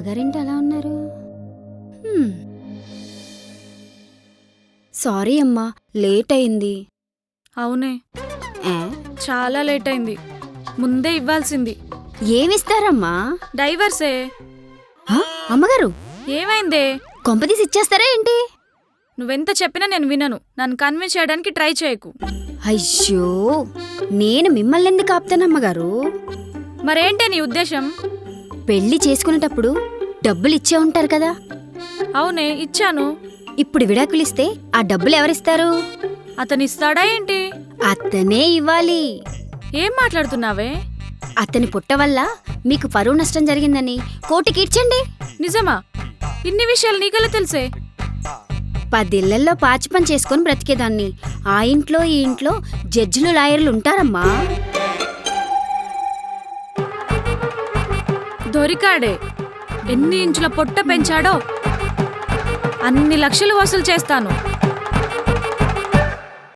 అమ్మగారేంటి అలా ఉన్నారు? సారీ అమ్మా, లేట్ అయింది. అవునే, చాలా లేట్ అయింది. ముందే ఇవ్వాల్సింది. ఏమిస్తారమ్మా? డైవర్సే. అమ్మగారు ఏమైందే? కొంపదీసి ఇచ్చేస్తారా ఏంటి? నువ్వెంత చెప్పినా నేను వినను. నన్ను కన్విన్స్ చేయడానికి ట్రై చేయకు. అయ్యో, నేను మిమ్మల్ని ఎందుకు ఆపుతానమ్మగారు? మరేంటే నీ ఉద్దేశం? పెళ్లి చేసుకునేటప్పుడు డబ్బులు ఇచ్చే ఉంటారు కదా. అవునే, ఇచ్చాను. ఇప్పుడు విడాకులిస్తే ఆ డబ్బులు ఎవరిస్తారు? అతనిస్తాడా ఏంటి? అతనే ఇవ్వాలి. ఏం మాట్లాడుతున్నావే? అతని పుట్ట వల్ల మీకు పరువు నష్టం జరిగిందని కోర్టుకి ఇచ్చండి. నిజమా? ఇన్ని విషయాలు నీకెలా తెలుసే? 10 ఇళ్లల్లో పాచి పని చేసుకుని బ్రతికేదాన్ని. ఆ ఇంట్లో ఈ ఇంట్లో జడ్జిలు లాయర్లు ఉంటారమ్మా. దొరికాడే. ఎన్ని ఇంచుల పొట్ట పెంచాడో అన్ని లక్షలు వసూలు చేస్తాను.